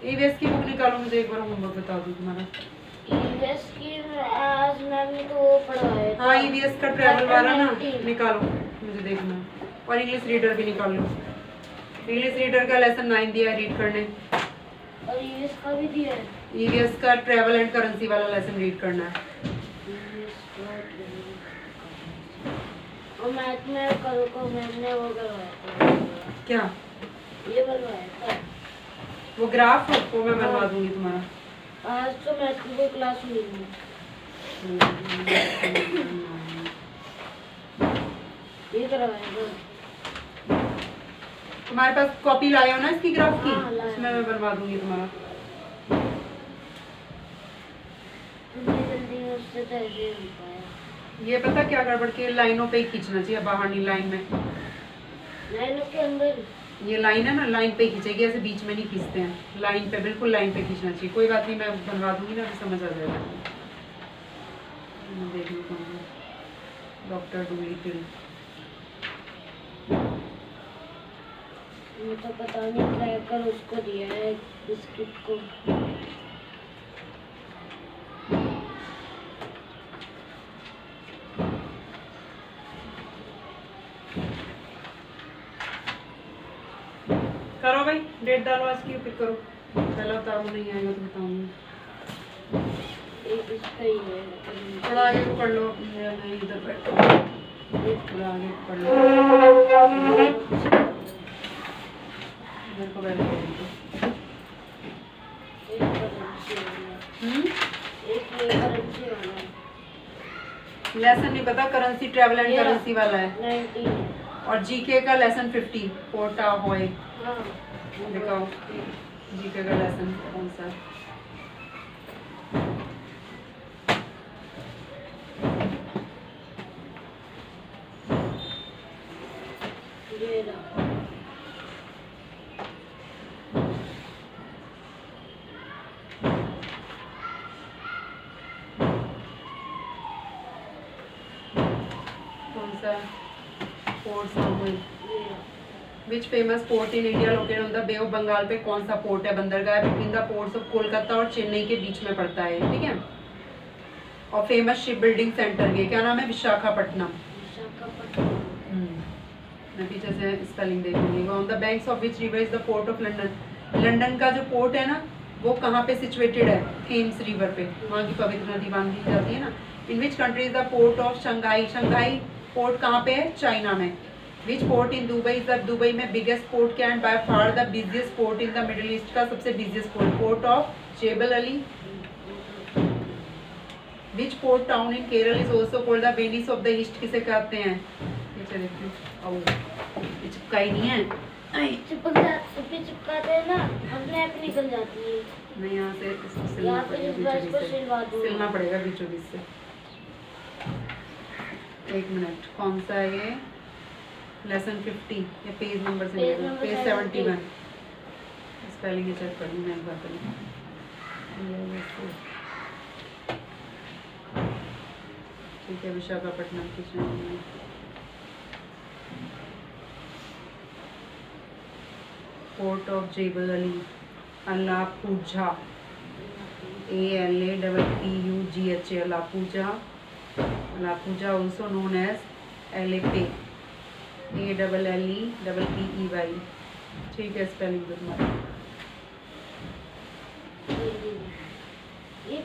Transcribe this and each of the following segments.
EVS की book निकालो, मुझे एक बार होमवर्क बता दो तुम्हारा। ईवीएस की आज मैंने तो वो पढ़ा है। हाँ ईवीएस का ट्रैवल वाला ना निकालो, मुझे देखना है। और इंग्लिश रीडर भी निकाल लो। इंग्लिश रीडर का लेसन 9 दिया है रीड करने। और ईवीएस का भी दिया है। ईवीएस का ट्रैवल एंड करेंसी वाला लेसन रीड करना है। और मैथ में कल को मैंने वो करवाया था। क्या? ये बनवाया था वो ग्राफ वो मैं बनवा दूंगी तुम्हारा। आज तो मैथ की कोई क्लास हुई नहीं। ये करवाया था। तुम्हारे पास कॉपी लाए हो ना इसकी ग्राफ की? हाँ, लाया। उसमें मैं बनवा दूंगी तुम्हारा। जल्दी उससे तो ऐसे नहीं पाया। ये पता क्या गड़बड़ की, लाइनों पे ही खींचना चाहिए, बाहर नहीं, लाइन में। लाइनों के अंदर ये लाइन है ना, लाइन पे खींचेगी, ऐसे बीच में नहीं खींचते हैं, लाइन पे, बिल्कुल लाइन पे खींचना चाहिए। कोई बात नहीं, मैं बनवा दूंगी ना, तो समझ आ जाएगा। मैं देख लूँ डॉक्टर डुलीटिल। मुझे तो पता नहीं, ट्रैकर उसको दिया है बिस्किट को। करो भाई, डेट डालो आज की, पिक करो। पहला उतारो, नहीं आएगा तो बताऊंगी। एक इसका ही है। थोड़ा आगे को पढ़ लो, नहीं इधर बैठो, थोड़ा आगे को पढ़ लो, इधर को बैठ लो। एक करेंसी वाला। एक ये करेंसी वाला। लेसन नहीं पता, करेंसी ट्रैवल एंड करेंसी वाला है। 19 है। और जीके का लेसन 50 पोर्टा होए। हाँ दिखाओ जीके का लेसन कौन सा? ये रहा। कौन सा? पोर्ट सामुल। ये रहा। Which famous port in India located on the Bay of Bengal पे कौन सा पोर्ट है? बंदरगाह between the ports of Kolkata और चेन्नई के बीच में पड़ता है, ठीक है। और फेमस शिप बिल्डिंग सेंटर भी है, क्या नाम है? विशाखापट्टनम। मैं पीछे से स्पेलिंग देखूंगी। On the banks of which river is the port of London. London का जो पोर्ट है ना, वो कहाँ पे सिचुएटेड है? थेम्स रिवर पे, वहाँ की पवित्र नदी बांधी जाती है ना। In which country is the port of Shanghai. Shanghai port कहाँ पे है? चाइना में। Which port in Dubai is the, Dubai में बिगेस्ट पोर्ट क्या है? By far the busiest port in the Middle East का सबसे busiest port, port of Jebel Ali. Which port town in Kerala is also called the Venice of the East, किसे कहते हैं? नीचे देखते हैं, ये चिपका ही नहीं है। चिपकाते हैं ना, अपने आप निकल जाती है। नहीं, यहाँ से इसको सिलना यहाँ पे पड़ेगा, इस बार इसको सिलवा दूँ। सिलना पड़ेगा बीचों बीच से। एक मिनट, कौन सा है ये? लेसन 50, ये पेज नंबर से पेज लेना, नंबर पेज 71। 71। स्पेलिंग चेक कर लूँ मैं एक बार पहले। ठीक है, विशाखापट्टनम की श्रेणी। Port of Jebel Ali, Alappuzha, ALAPPUGHA, Alappuzha. Alappuzha also known as Alepe, ALLEPPEY। ठीक है, स्पेलिंग दो तुम्हारा। ये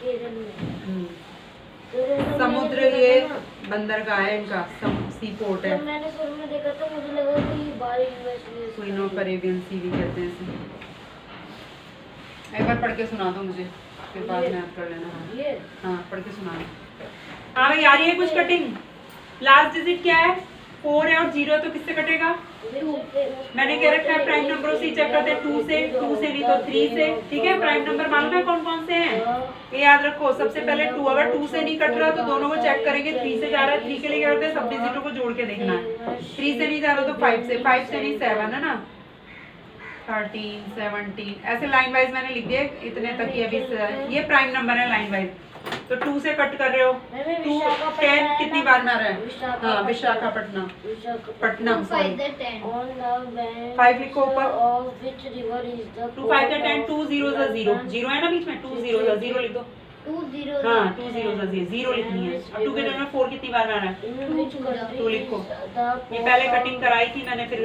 केरल में समुद्र, ये बंदरगाह है इनका, सी पोर्ट है। मैंने शुरू में देखा था, मुझे लगा कि बाहर यूनिवर्सिटी क्वीन ऑफ अरेबियन सी भी कहते हैं इसे। एक बार पढ़ के सुना दो मुझे, फिर बाद में आप कर लेना। ये हाँ, पढ़ के सुना दो। हाँ भाई, आ रही है कुछ कटिंग? लास्ट डिजिट क्या है? 4 है और 0 है, तो किससे कटेगा? मैंने कह रखा है प्राइम नंबरों से चेक करते हैं, 2 से नहीं तो 3 से, ठीक है। प्राइम नंबर मालूम है कौन कौन से हैं? ये याद रखो, सबसे पहले 2, अगर 2 से नहीं कट रहा तो दोनों को चेक करेंगे। 3 से जा रहा है, 3 के लिए क्या करते हैं? सब डिजिटों को जोड़ के देखना है। 3 से नहीं जा रहा तो 5 से, 5 से नहीं 7 है ना, 13 17 ऐसे लाइन वाइज मैंने लिख दिए इतने तक ही अभी ये प्राइम नंबर है लाइन वाइज। तो 2 से कट कर रहे हो 2 10 कितनी बार में आ रहा है? हाँ विशाखापट्टनम पटनम सॉरी 5 लिखो ऊपर 2 5 10 2 0 0 0 है ना बीच में 2 0 0 लिख दो। 2 0 हाँ 2 0 0 लिखनी है। अब 2 के टेबल में 4 कितनी बार में आ रहा है? 2 लिखो। ये पहले कटिंग कराई थी मैंने फिर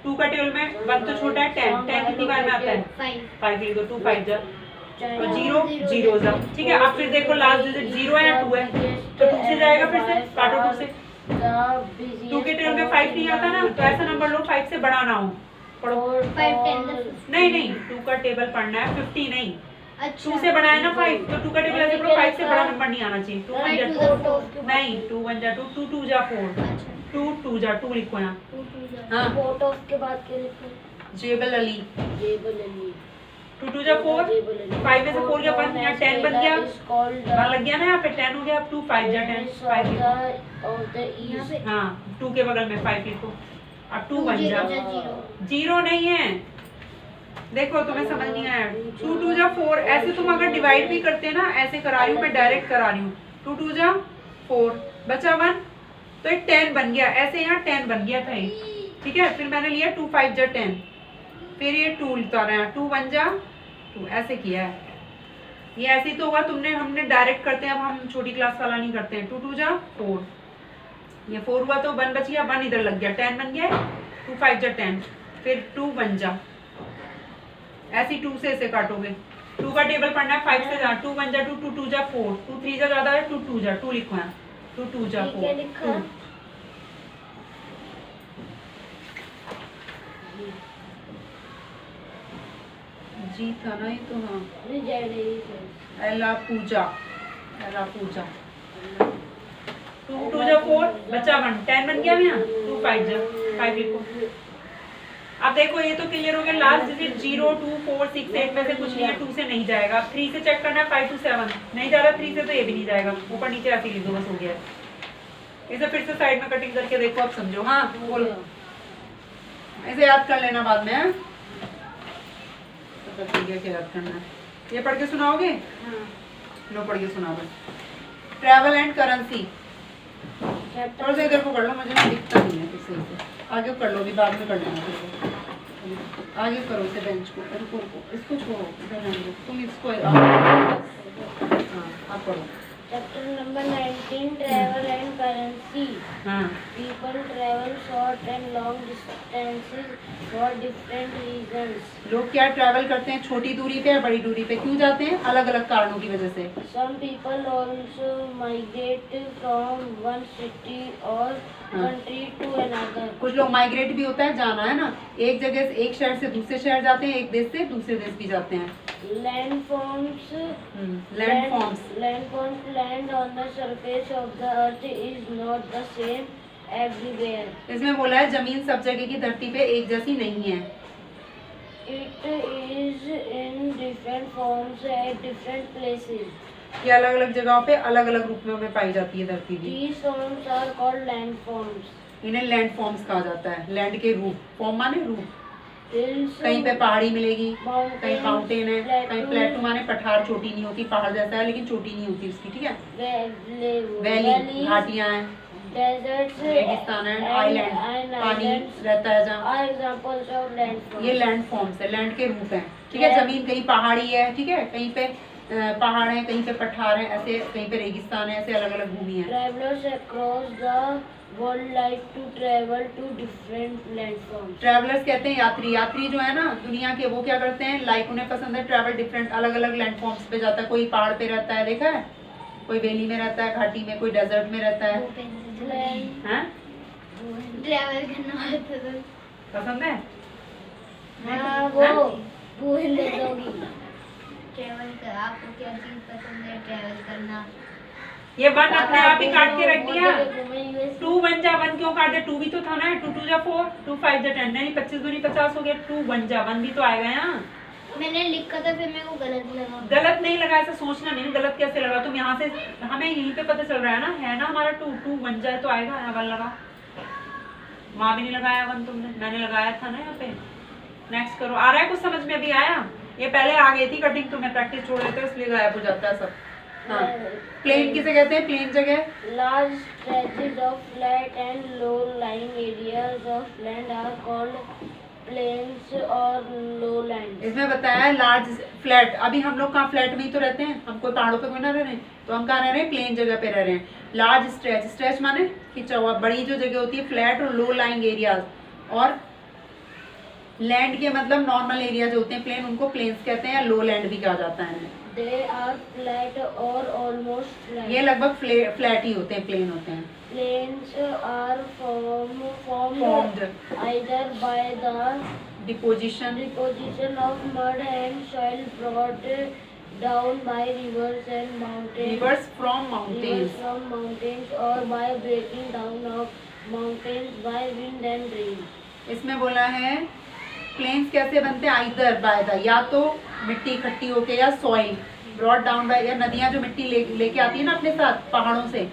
2 का टेबल में 1 तो छोटा है 10 10 कितनी बार में आता है? 5 लिख दो 2 5 जा तो 0 0 जा ठीक है। अब फिर देखो लास्ट डिजिट 0 है या 2 है तो 2 से जाएगा फिर से काटो 2 से 2 के टेबल में 5 नहीं आता ना तो ऐसा नंबर लो 5 से बड़ा ना हो पढ़ो 5 10 नहीं 2 का टेबल पढ़ना है 50 नहीं अच्छा 2 से बड़ा है ना 5 तो 2 का टेबल ऐसे पढ़ो 5 से बड़ा नंबर नहीं आना चाहिए 2 1 जा 2 नहीं 2 1 जा 2 2 2 जा 4 2 2 जा 2 लिखो यहाँ। हाँ फोर्थ ऑफ के बाद क्या लिखूं? जेबल अली जेबल अली 2 2 जा 4 5 में से 4 गया 1 यहाँ 10 बन गया 1 लग गया ना यहाँ पे 10 हो गया अब 2 5 जा 10 5 लिखो। हाँ 2 के बगल में 5 लिखो अब 2 1 जा 0 नहीं है देखो तुम्हें समझ नहीं आया 2 2 जा 4 ऐसे तुम अगर डिवाइड भी करते हैं ना ऐसे करा रही हूँ मैं डायरेक्ट करा रही हूँ 2 2 जा 4 बचा 1 तो एक 10 बन गया ऐसे यहाँ 10 बन गया था एक ठीक है। फिर मैंने लिया 2 5 जा 10 फिर ये 2 उतारा है 2 1 जा 2 ऐसे किया है। ये ऐसे ही तो हुआ तुमने हमने डायरेक्ट करते हैं अब हम छोटी क्लास वाला नहीं करते हैं 2 2 जा 4 ये 4 हुआ तो 1 बच गया 1 इधर लग गया 10 बन गया 2 5 जा 10 फिर 2 1 जा ऐसे 2 से ऐसे काटोगे 2 का टेबल पढ़ना है 5 से जा 2 1 जा 2 2 2 जा 4 2 3 जा ज्यादा है 2 2 जा 2 लिखो है 2 2 जा 4 जी था ना ये तो हाँ एला पूजा 2 2 जा 4 बचा 1 10 बन गया यहाँ 2 5 जा 5 लिखो। अब देखो ये तो क्लियर हो गया लास्ट डिजिट 0 2 4 6 8 में से कुछ नहीं है 2 से नहीं जाएगा। 3 से चेक करना है 5 2 7 नहीं जा रहा 3 से तो ये भी नहीं जाएगा ऊपर नीचे ऐसे लिख दो बस हो गया। इसे फिर से साइड में कटिंग करके देखो आप समझो। हाँ बोलो इसे याद कर लेना बाद में है तो ठीक है क्या याद करना है ये पढ़ के सुनाओगे? लो पढ़ के सुनाओ। ट्रैवल एंड करेंसी थोड़ा सा इधर को कर लो मुझे ना दिखता नहीं है किसी से आगे कर लो अभी बाद में कर लेना आगे करो इसे बेंच को रुको इसको छोड़ो इधर रहने दो तुम इसको हाँ आप पढ़ो। Chapter number 19 travel and currency. हाँ people travel short and long distances for different reasons. लोग क्या ट्रैवल करते हैं छोटी दूरी पे या बड़ी दूरी पे क्यों जाते हैं अलग अलग कारणों की वजह से। Some people also migrate from one city or country to another. कुछ लोग माइग्रेट भी होता है जाना है ना एक जगह से एक शहर से दूसरे शहर जाते हैं एक देश से दूसरे देश भी जाते हैं। Landforms land on the surface of the earth is not the same everywhere. इसमें बोला है जमीन सब जगह की धरती पे एक जैसी नहीं है। It is in different forms at different places. ये अलग अलग जगहों पे अलग अलग रूप में पाई जाती है धरती की। These forms are called landforms. इन्हें लैंडफॉर्म्स कहा जाता है लैंड के रूप फॉर्म माने रूप। Hills, कहीं पे पहाड़ी मिलेगी कहीं माउंटेन है कहीं प्लेटू माने पठार छोटी नहीं होती पहाड़ जैसा है लेकिन छोटी नहीं होती उसकी ठीक है। वैली घाटियां हैं deserts, रेगिस्तान है आइलैंड पानी रहता है जहाँ are examples of landforms. ये लैंड फॉर्म्स है लैंड के रूप हैं ठीक है। जमीन कहीं पहाड़ी है ठीक है कहीं पे पहाड़ है कहीं पे पठार है ऐसे कहीं पे रेगिस्तान है ऐसे अलग अलग भूमि है। Travelers across the world like to travel to different landforms. Travellers कहते हैं यात्री यात्री जो है ना दुनिया के वो क्या करते हैं लाइक उन्हें पसंद है ट्रैवल डिफरेंट अलग अलग लैंडफॉर्म्स पे जाता है। कोई पहाड़ पे रहता है देखा है कोई वैली में रहता है घाटी में कोई डेजर्ट में रहता है। हाँ? ट्रैवल करना पसंद है हाँ वो हिंदी ट्रैवल कर आपको क्या चीज पसंद है ट्रैवल करना। ये 1 अपने आप ही काट के रख दिया 2 1 जा 1 क्यों काट दिया 2 भी तो था ना 2 2 जा 4 2 5 जा 10 नहीं 25 दूनी 50 हो गया 2 1 जा 1 भी तो आएगा यहाँ। मैंने लिखा था फिर मेरे को गलत लगा। गलत नहीं लगा ऐसा सोचना नहीं गलत कैसे लगा तुम यहाँ से हमें यहीं पे पता चल रहा है ना हमारा 2 2 1 जाए तो आएगा यहाँ 1 लगा वहाँ भी नहीं लगाया 1 तुमने मैंने लगाया था ना यहाँ पे नेक्स्ट करो। आ रहा है कुछ समझ में? अभी आया? ये पहले आ गई थी कटिंग, तुम्हें प्रैक्टिस छोड़ देते हो इसलिए गायब हो जाता है सब। हाँ, प्लेन किसे कहते हैं? प्लेन जगह Large stretches of flat and low-lying areas of land are called plains or lowlands. इसमें बताया है लार्ज फ्लैट। अभी हम लोग कहाँ फ्लैट में ही तो रहते हैं, हम कोई पहाड़ों पे कोई ना रह रहे हैं, तो हम कहाँ रह रहे हैं? प्लेन जगह पे रह रहे हैं। लार्ज स्ट्रेच, स्ट्रेच माने खिंचा हुआ, बड़ी जो जगह होती है फ्लैट और लो लाइंग एरियाज, और लैंड के मतलब नॉर्मल एरिया जो होते हैं प्लेन, उनको प्लेन्स कहते हैं या लो लैंड भी कहा जाता है। They are flat or almost flat. ये लगभग फ्लैट ही होते हैं, प्लेन होते हैं। Plains are formed formed either by the deposition deposition of mud and soil brought down by rivers and mountains. Reverse from Rivers mountains, from mountains or by breaking down of mountains by wind and rain. इसमें बोला है planes कैसे बनते हैं? Either by the, या तो मिट्टी इकट्ठी होके, या सॉइल ब्रॉड डाउन बाय, या नदियां जो मिट्टी लेके आती है ना अपने साथ पहाड़ों से,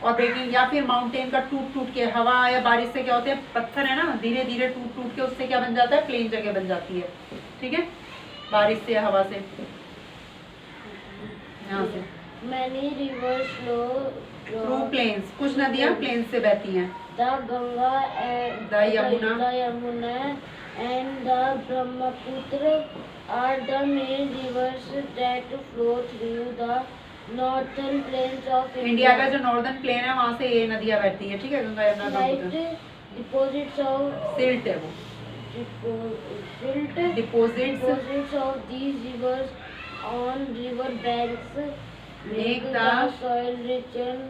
और ब्रेकिंग, या फिर माउंटेन का टूट टूट के, हवा या बारिश से क्या होते हैं, पत्थर है ना, धीरे धीरे टूट टूट के उससे क्या बन जाता है? प्लेन जगह बन जाती है। ठीक है, बारिश से, हवा से, यहाँ से Many rivers flow through plains. कुछ नदियां प्लेन्स से बहती हैं। the Ganga and The Yamuna. the Yamuna and the Brahmaputra are the main rivers that flow through the northern plains of India. India का जो नॉर्दर्न प्लेन है वहाँ से ये नदियां बहती है। ठीक है, Ganga Yamuna Slight Brahmaputra. deposits of silt है वो, silt deposits deposits of these rivers on river banks make the the soil rich and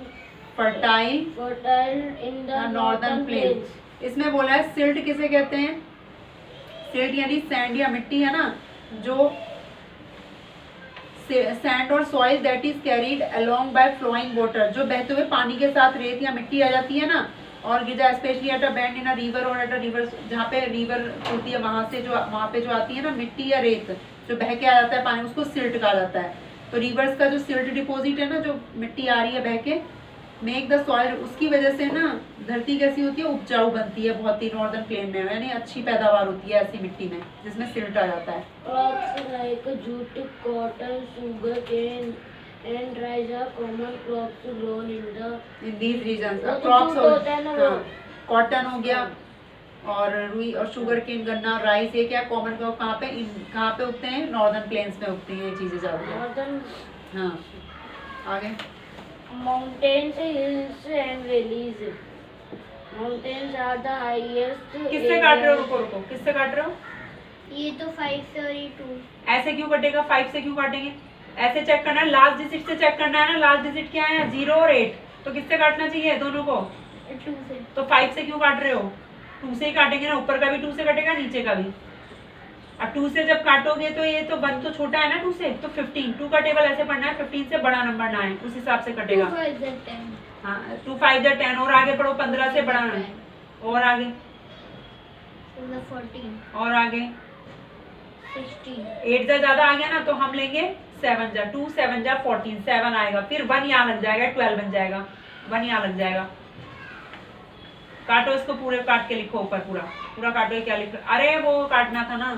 fertile fertile in the northern plains. इसमें बोला है सिल्ट किसे कहते हैं? सिल्ट यानी सैंड या मिट्टी है ना, जो सैंड और soil that is carried along by flowing water, जो बहते हुए पानी के साथ रेत या मिट्टी आ जाती है ना, और Giza especially at a bend in a river और एट अ रिवर, जहाँ पे रिवर होती है वहाँ से जो वहाँ पे जो आती है ना मिट्टी या रेत जो बह के आ जाता है पानी, उसको सिल्ट कहा जाता है। तो रिवर्स का जो सिल्ट डिपॉजिट है ना, जो मिट्टी आ रही है बह के, मेक द सॉइल, उसकी वजह से ना धरती कैसी होती है? उपजाऊ बनती है बहुत ही नॉर्दर्न प्लेन में, यानी अच्छी पैदावार होती है ऐसी मिट्टी में जिसमें सिल्ट आ जाता है। crops like jute, cotton, sugar cane and rice are common crops grown in the in these regions वो तो क्रॉप्स jute होता है ना वो। कॉटन हो गया, और रुई और शुगर केन, गन्ना, राइस, ये क्या कॉमन क्रॉप कहाँ पे कहाँ पे उगते हैं? नॉर्दर्न प्लेन्स में उगती हैं ये चीज़ें ज़्यादा। northern हाँ, आगे mountains, hills and valleys. Mountains are the highest किससे काट रहे हो? areas. रुको रुको, किससे काट रहे हो? ये तो 5 से और ये 2। ऐसे क्यों कटेगा? 5 से क्यों काटेंगे? ऐसे चेक करना है, लास्ट डिजिट से चेक करना है ना। लास्ट डिजिट क्या है? 0 और 8, तो किससे काटना चाहिए दोनों को? 2 से। तो 5 से क्यों काट रहे हो? 2 से ही काटेंगे ना, ऊपर का भी 2 से कटेगा, नीचे का भी। अब 2 से जब काटोगे तो ये तो 1 तो छोटा है ना 2 से, तो 15, 2 का टेबल ऐसे पढ़ना है, 15 से बड़ा नंबर ना है, उस हिसाब से 2 कटेगा। 5 से 10। हाँ, 2 5 जा 10, और आगे पढ़ो, 15 से बड़ा है, और आगे, 14, और आगे 16, 8 जा ज्यादा आ गया ना, तो हम लेंगे 7 जा, 2 7 जा 14, 7 आएगा, फिर 1 यहाँ लग जाएगा, 12 बन जाएगा, 1 यहाँ लग जाएगा। काटो इसको, पूरे काट के लिखो ऊपर, पूरा पूरा काटो। ये क्या लिख, अरे वो काटना था ना,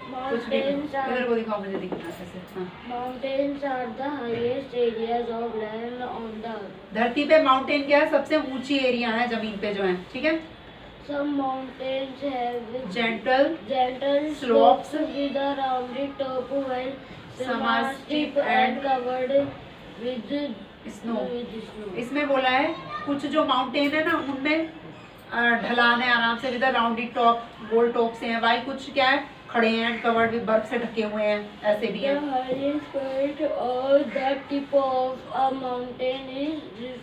कुछ भी। Mountains इधर are को दिखाओ, मुझे दिखना कैसे। हाँ, mountains are the highest areas of land on the earth. धरती पे माउंटेन क्या है? सबसे ऊंची एरिया है जमीन पे जो है। ठीक है, Some mountains have gentle gentle Slopes. slopes with a rounded top, while Some are steep and and covered with snow. snow. इसमें बोला है कुछ जो माउंटेन है ना उनमें ढलान है आराम से, with rounded top, goal top से हैं, वाई कुछ क्या है? खड़े हैं, कवर्ड भी बर्फ से ढके हुए हैं, ऐसे भी The हैं। highest point or the tip of a mountain is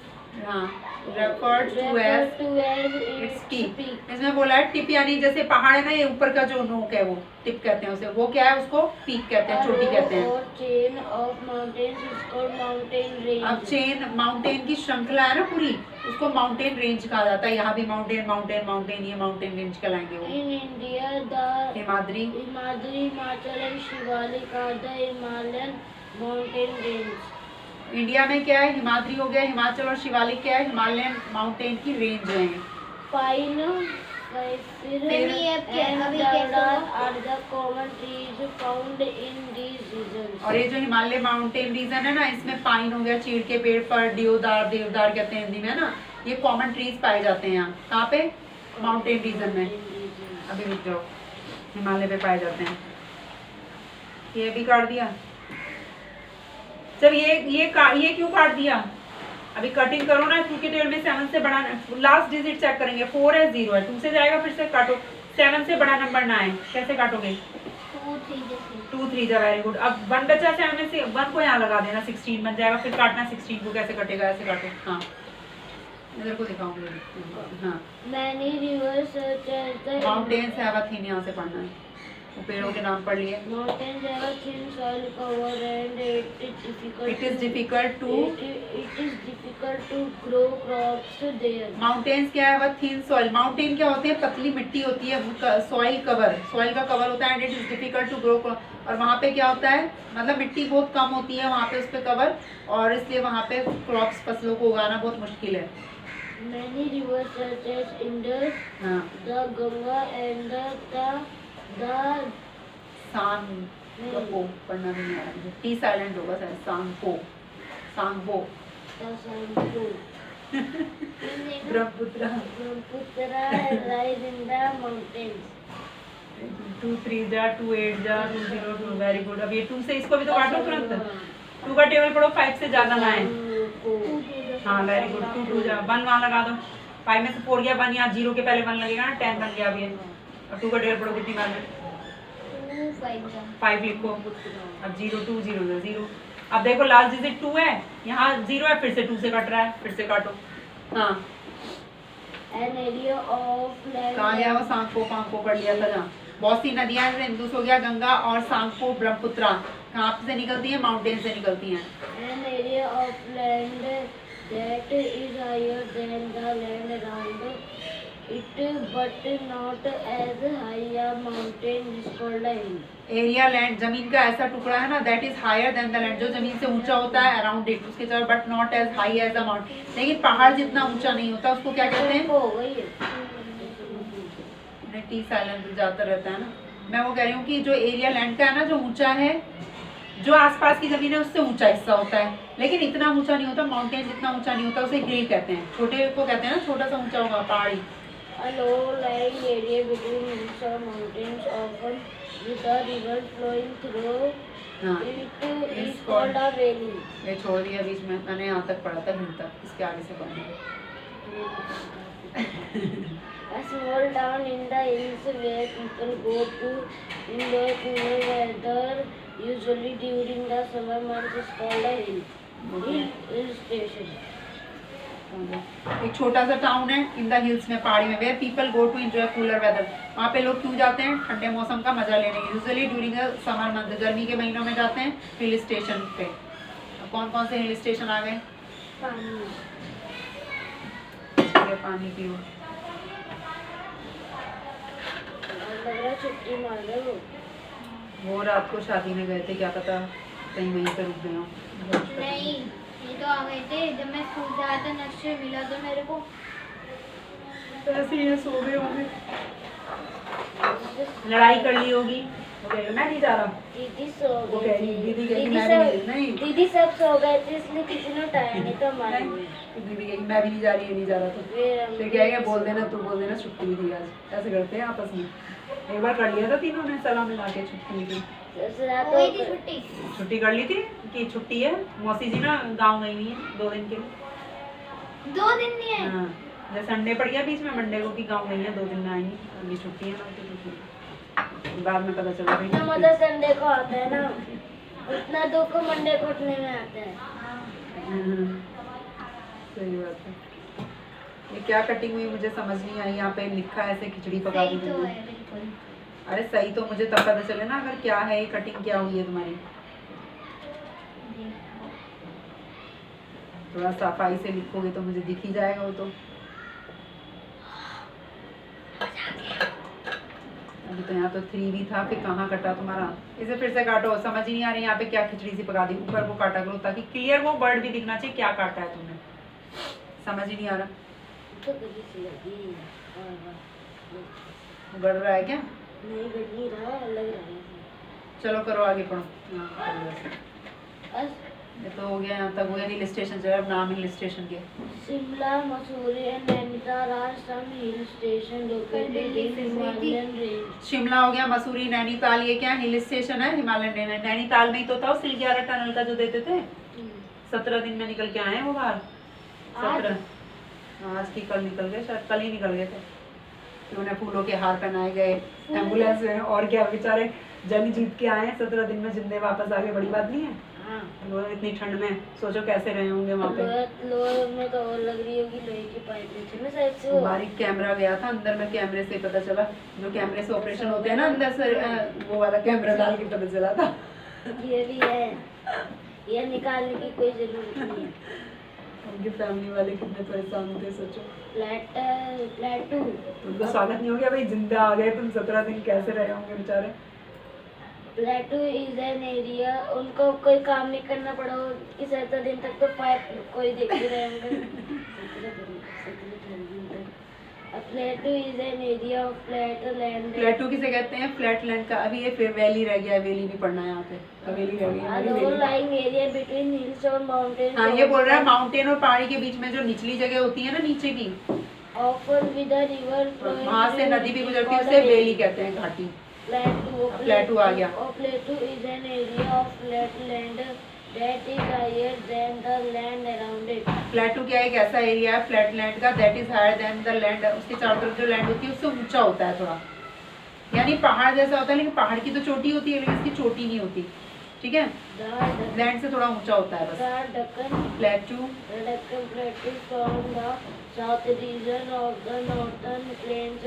हाँ, referred to as its it's tip. peak. इसमें बोला है टिप, यानी जैसे पहाड़ है ना, ये ऊपर का जो नोक है वो टिप कहते हैं उसे, वो क्या है? उसको पीक कहते हैं, चोटी कहते हैं। Or chain of mountains is called mountain range. अब चेन, माउंटेन की श्रृंखला है ना पूरी, उसको माउंटेन रेंज कहा जाता है। यहाँ भी माउंटेन माउंटेन माउंटेन, ये माउंटेन रेंज कहलाएंगे वो। In India, the Himadri, Himadri, Himachal and Shivalik are the Himalayan mountain range. India में क्या है? हिमाद्री हो गया, हिमाचल, और शिवालिक क्या है? हिमालयन माउंटेन की रेंज है। Pine cypress नहीं, अब क्या- and अभी कैसे deodar हुआ? are the common trees found in these regions. और ये जो हिमालय माउंटेन रीजन है ना, इसमें पाइन हो गया, चीड़ के पेड़ पर, देवदार देवदार कहते हैं हिंदी में, है ना, ये कॉमन ट्रीज पाए जाते हैं यहाँ। कहाँ पे? माउंटेन रीजन में। अभी रुक जाओ, हिमालय पे पाए जाते हैं। ये भी काट दिया। जब ये क्यों काट दिया? अभी कटिंग करो ना, क्योंकि टेबल में 7 से बड़ा, लास्ट डिजिट चेक करेंगे, 4 है 0 है, 2 से जाएगा, फिर से काटो। 7 से बड़ा नंबर ना है, कैसे काटोगे? 2 3 जैसे 2 3 जा, वेरी गुड। अब 1 बचा, 7 में से 1 को यहाँ लगा देना, 16 बन जाएगा, फिर काटना 16 को। कैसे कटेगा? ऐसे काटो। हाँ, इधर को दिखाऊंगी। हाँ, Many rivers such as the mountains है, अब थीन यहाँ से पढ़ना है। वो पेड़ों के नाम पढ़ लिए। mountains have a thin soil cover and it is difficult. It is difficult to, It is difficult to grow crops there. Mountains क्या है? वह थीन सॉइल। माउंटेन क्या होते हैं? पतली मिट्टी होती है, सॉइल कवर, सॉइल का कवर होता है, and it is difficult to grow. और वहाँ पे क्या होता है? मतलब मिट्टी बहुत कम होती है वहाँ पे, उस पर कवर, और इसलिए वहाँ पे क्रॉप्स, फसलों को उगाना बहुत मुश्किल है। Many rivers such as Indus, हाँ, the Ganga and the Tsangpo पढ़ना नहीं आ रहा मुझे, टी साइलेंट होगा शायद, Tsangpo, Tsangpo. Sangpo. Brahmaputra. Brahmaputra lies in the mountains. 2 3 जा, 2 8 जा, 2 0 2, वेरी गुड। अब ये 2 से इसको भी तो काटो तुरंत। 2 का टेबल पढ़ो, 5 से ज्यादा ना है। हाँ, वेरी गुड। 2 2 जा, 1 वहाँ लगा दो। 5 में से 4 गया, 1 यहाँ 0 के पहले 1 लगेगा ना, 10 बन गया अभी। अब 2 का टेबल पढ़ो, कितनी बार में? 2 5 जा 5 लिखो। अब 0 2 0 0। अब देखो लास्ट डिजिट 2 है, यहाँ 0 है, फिर से 2 से कट रहा है, फिर से काटो। हाँ, An area of land. कहाँ गया वो? सांगपो, पांगपो पढ़ लिया था जहाँ। बहुत सी नदियां हैं, इंदुस हो गया, गंगा, और सांगपो, ब्रह्मपुत्रा कहाँ से निकलती हैं? माउंटेन से निकलती हैं। An area of land that is higher than the land around it, but not as high a mountain is called a hill. Area land, जमीन का ऐसा टुकड़ा है ना, that is higher than the land, जो जमीन से ऊंचा होता है, अराउंड इट, उसके चारों, but not as high as the mountain. लेकिन पहाड़ जितना ऊंचा नहीं होता, उसको क्या कहते हैं? हो गई है। टी साइलेंट जाता रहता है ना। मैं वो कह रही हूँ कि जो एरिया लैंड का है ना, जो ऊंचा है, जो आसपास की जमीन है, उससे ऊंचा हिस्सा होता है, लेकिन इतना ऊंचा नहीं होता। माउंटेन जितना ऊंचा नहीं होता, उसे हिल कहते हैं। छोटे को कहते हैं ना, छोटा सा ऊंचा होगा, पहाड़ी। A low-lying area between hills or mountains, often with a river flowing through हाँ, it, Is is called a valley. ये छोड़ दिया बीच में, मैंने यहाँ तक पढ़ा था, हिल तक, इसके आगे से पढ़ना। A small town in the hills where people go to enjoy cooler weather, usually during the summer months, is called a hill station. एक छोटा सा टाउन है इन द हिल्स में, पहाड़ी में, where people go to enjoy cooler weather. वहाँ पे लोग क्यों जाते हैं? ठंडे मौसम का मजा लेने। Usually during the summer month, गर्मी के महीनों में जाते हैं हिल स्टेशन पे। अब कौन कौन से हिल स्टेशन आ गए? पानी पियो। लग रहा छुट्टी मार रहे हो। वो रात को शादी में गए थे, क्या पता कहीं वहीं पे रुक गए हो। नहीं, ये तो आ गए थे। जब मैं स्कूल से आया था, नक्शे मिला तो मेरे को। ऐसे ही सो गए होंगे, लड़ाई कर ली होगी। वो कहेगा मैं नहीं जा रहा। दीदी सो वो गई कहेगी, थी। दीदी कहेगी दीदी मैं सब भी नहीं। दीदी सब सो गए थे, इसलिए किसी ने उठाया नहीं तो हमारे नहीं, दीदी कहेगी मैं भी नहीं जा रही, ये नहीं जा रहा। तो फिर कहेगा बोल देना, तू बोल देना छुट्टी हुई थी आज। ऐसे करते हैं आपस में। एक बार कर लिया था तीनों ने सलाह मिला के, छुट्टी हुई थी। हुई थी छुट्टी। छुट्टी कर ली थी कि छुट्टी है, मौसी जी ना गाँव गई हुई है 2 दिन के लिए। 2 दिन नहीं है। हाँ, जैसे संडे पड़ गया बीच में, मंडे को की गाँव गई है, 2 दिन में आएंगी। अभी छुट्टी है ना, तो छुट्टी बाद में पता चला भाई। इतना मजा संडे को आता है ना, उतना दुख मंडे को उठने में आता है। सही बात है। ये क्या कटिंग हुई मुझे समझ नहीं आई। यहाँ पे लिखा है ऐसे खिचड़ी पका दी सही तो तुमने। है बिल्कुल। अरे सही तो मुझे तब पता चले ना अगर क्या है ये कटिंग क्या हुई है तुम्हारी। थोड़ा सफाई से लिखोगे तो मुझे दिख ही जाएगा वो तो। अभी तो यहाँ तो 3 भी था, फिर कहाँ कटा तुम्हारा? इसे फिर से काटो, समझ ही नहीं आ रही यहाँ पे क्या खिचड़ी सी पका दी। ऊपर को काटा करो ताकि क्लियर वो वर्ड भी दिखना चाहिए क्या काटा है तुमने। समझ ही नहीं आ रहा। तो गली से लगी। गड़ रहा है क्या? नहीं गड़ नहीं रहा, लग रहा है। चलो करो आगे पढ़ो। हाँ, बस ये तो हो गया, यहाँ तक हो गया। हिल स्टेशन जो है, अब नाम हिल स्टेशन के। Shimla, Mussoorie and Nainital are some hill station located in Himalayan range. Shimla हो गया, मसूरी, नैनीताल, ये क्या हिल स्टेशन है? हिमालयन। नैनीताल में ही तो था सिलगियारा टनल का जो देते थे, 17 दिन में निकल के आए हैं वो बाहर। 17 आज की कल निकल गए, शायद कल ही निकल गए थे। फिर उन्हें फूलों के हार पहनाए गए एम्बुलेंस में, और क्या बेचारे जंग जीत के आए हैं, 17 दिन में जिंदे वापस आ गए, बड़ी बात नहीं है। हाँ, वो इतनी ठंड में सोचो कैसे रहे होंगे वहाँ पे। लोहे में तो और लग रही होगी, लोहे की पाइप नीचे में साइड से वो। हमारी कैमरा गया था अंदर में, कैमरे से पता चला, जो कैमरे से ऑपरेशन होते हैं ना अंदर से, वो वाला कैमरा डाल के पता चला था। ये भी है, ये निकालने की कोई जरूरत नहीं है। उनके फैमिली वाले कितने परेशान होते सोचो। प्लेटू उनको स्वागत नहीं हो गया भाई, जिंदा आ गए तुम, 17 दिन कैसे रहे होंगे बेचारे। प्लेटू इज एन एरिया, उनको कोई काम नहीं करना पड़ा कि 17 दिन तक तो पाइप कोई देखते रहे होंगे। प्लेटू is an area of flat land. प्लेटू किसे कहते हैं? फ्लैट लैंड का। अभी ये फिर वैली रह गया, वैली भी पढ़ना है यहाँ पे, हवेली रह गई हमारी, valley. Lying area between hills और माउंटेन्स। हाँ, ये बोल रहा है माउंटेन और पहाड़ी के बीच में जो निचली जगह होती है ना, नीचे की, ऑफन विद अ रिवर, वहाँ से नदी भी गुजरती है, उसे वैली कहते हैं, घाटी। प्लेटू आ गया। Plateau is an area of flat land that is higher than the land around it. Plateau क्या है? एक ऐसा एरिया है फ्लैट लैंड का, that is higher than the land, उसके चारों तरफ जो लैंड होती है उससे ऊंचा होता है थोड़ा, यानी पहाड़ जैसा होता है, लेकिन पहाड़ की तो चोटी होती है, लेकिन इसकी चोटी नहीं होती, ठीक है? लैंड से थोड़ा ऊंचा होता है बस। प्लेटू Plateau from the south region of the northern plains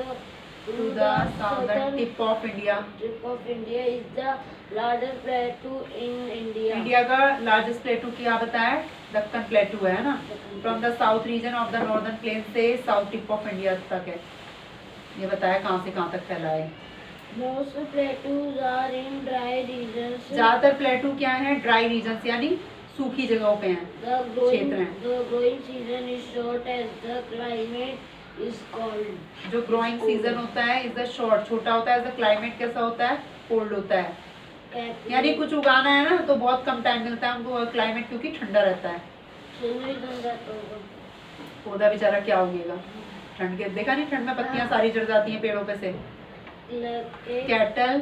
to the southern tip of India. tip of India is the largest plateau in India. India का लार्जेस्ट प्लेटू क्या बताया? दक्कन प्लेटू है ना, from the south region of the northern plain से south tip of India तक है, ये बताया कहाँ से कहाँ तक फैला है। Most plateaus are in dry regions. ज्यादातर प्लेटू क्या है? ड्राई रीजन यानी सूखी जगहों पे हैं, क्षेत्र हैं। The growing season is short as the climate is cold. जो ग्रोइंग सीजन होता है इज द शॉर्ट, छोटा होता है, क्लाइमेट कैसा होता है? कोल्ड होता है, यानी कुछ उगाना है ना तो बहुत कम टाइम मिलता है उनको, क्लाइमेट क्योंकि ठंडा रहता है। पौधा बेचारा क्या उगेगा ठंड के, देखा नहीं ठंड में पत्तियां सारी झड़ जाती हैं पेड़ों पे से। Cattle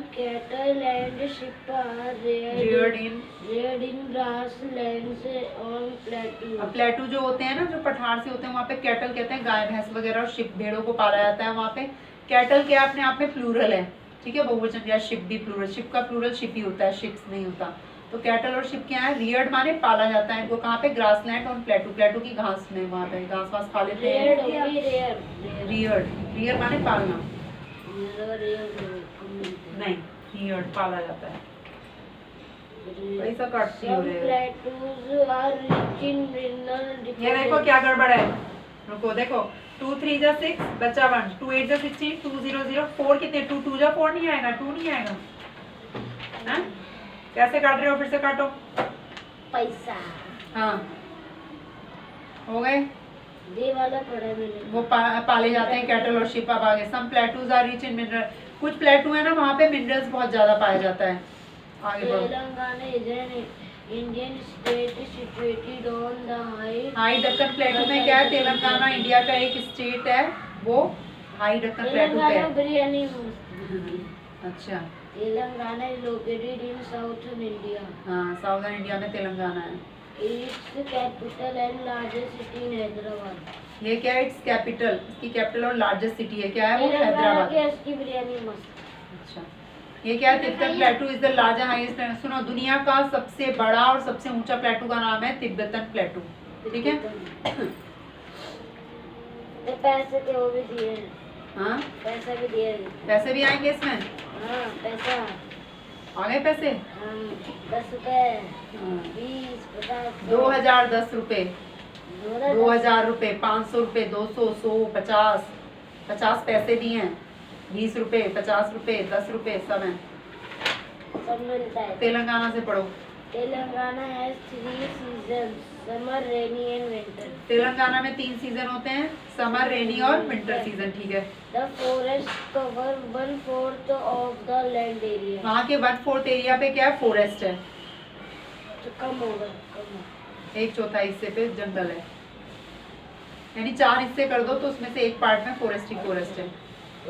and sheep are reared in in grasslands on plateau. अब प्लेटू जो होते हैं ना, जो पठार से होते हैं, वहाँ पे कैटल कहते हैं, गाय भैंस वगैरह और शिप भेड़ों को पाला जाता है वहाँ पे। कैटल क्या अपने आप में प्लूरल है, ठीक है, बहुवचन, या शिप भी प्लूरल, शिप का प्लूरल शिप ही होता है, शिप्स नहीं होता। तो कैटल और शिप क्या है? रियर्ड माने पाला जाता है इनको, कहाँ पे? ग्रासलैंड और प्लेटू, प्लेटू की घास में, वहाँ पे घास वास खा लेते हैं। रियर्ड माने पालना, नहीं रियर्ड पाला जाता है। पैसा काटती हो रहे है। ये देखो क्या गड़बड़ है, रुको देखो, 2 3 जा 6 बच्चा 1, 2 8 जा 16, 2 0 0 4 कितने? 2 2 जा 4 नहीं आएगा, 2 नहीं आएगा, हैं? कैसे काट रहे हो? फिर से काटो। पैसा हाँ हो गए, ये वाला पढ़ा मैंने। वो पाले जाते हैं कैटल और शिप। अब आगे, some plateaus are rich in mineral, कुछ प्लेटू है ना वहाँ पे मिनरल्स बहुत ज्यादा पाया जाता है। आगे बढ़ो। Telangana is an Indian state situated on the high Deccan प्लेटू में क्या है? तेलंगाना इंडिया का एक स्टेट है, वो हाई दक्कन प्लेटू पे है। बिरयानी। अच्छा, Telangana is located in southern India. हाँ साउथर्न इंडिया में तेलंगाना है। It's capital and largest city in Hyderabad. ये क्या है? इट्स कैपिटल, इसकी कैपिटल और लार्जेस्ट सिटी है, क्या है वो? तेलंगाना हैदराबाद। की इसकी बिरयानी मस्त। अच्छा, ये क्या है? Tibetan प्लेटू is the largest highest. सुनो, दुनिया का सबसे बड़ा और सबसे ऊंचा प्लेटू का नाम है तिब्बतन प्लेटू, ठीक है? तो पैसे के वो भी दिए हैं। हाँ पैसा भी दिए हैं। पैसे भी आएंगे इसमें? हाँ पैसा आ गए पैसे? 10 रुपए, हाँ। 20, 50, 2010 रुपए, 2000 रुपए, 500 रुपए, 200, 100, 50, 50 पैसे भी हैं, 20 रुपए, 50 रुपए, 10 रुपए, सब हैं। सब मिलता है। तेलंगाना से पढ़ो। Telangana has 3 seasons. Summer, rainy and winter. Telangana में 3 सीजन होते हैं, समर, रेनी और विंटर सीजन, ठीक है। The forest cover 1/4 of the land area. वहाँ के 1/4 एरिया पे क्या है, फॉरेस्ट है। तो कम होगा, कम। 1/4 हिस्से पे जंगल है, यानी 4 हिस्से कर दो तो उसमें से एक पार्ट में फॉरेस्ट ही फॉरेस्ट है।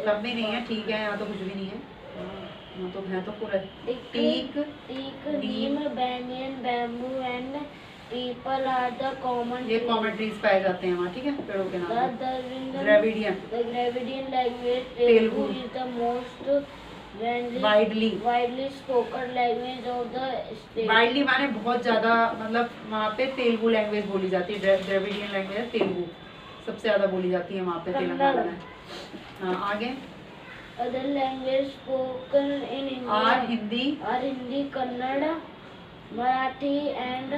तब भी नहीं है, ठीक है, यहाँ तो कुछ भी नहीं है, यहाँ तो है तो forest. Teak, Teak, neem, banyan, bamboo and people are the common. ये trees. कॉमन ट्रीज पाए जाते हैं वहाँ, ठीक है, पेड़ों के The नाम। Dravidian Dravidian, The Dravidian language Telugu. Telugu is the most widely spoken language of the state. Widely माने बहुत ज्यादा, मतलब वहाँ पे तेलुगु लैंग्वेज बोली जाती है। द्रविडियन लैंग्वेज तेलुगु सबसे ज्यादा बोली जाती है वहाँ पे तेलंगाना में। हाँ, आगे Other language spoken in India और Hindi, are Hindi, Kannada, Marathi and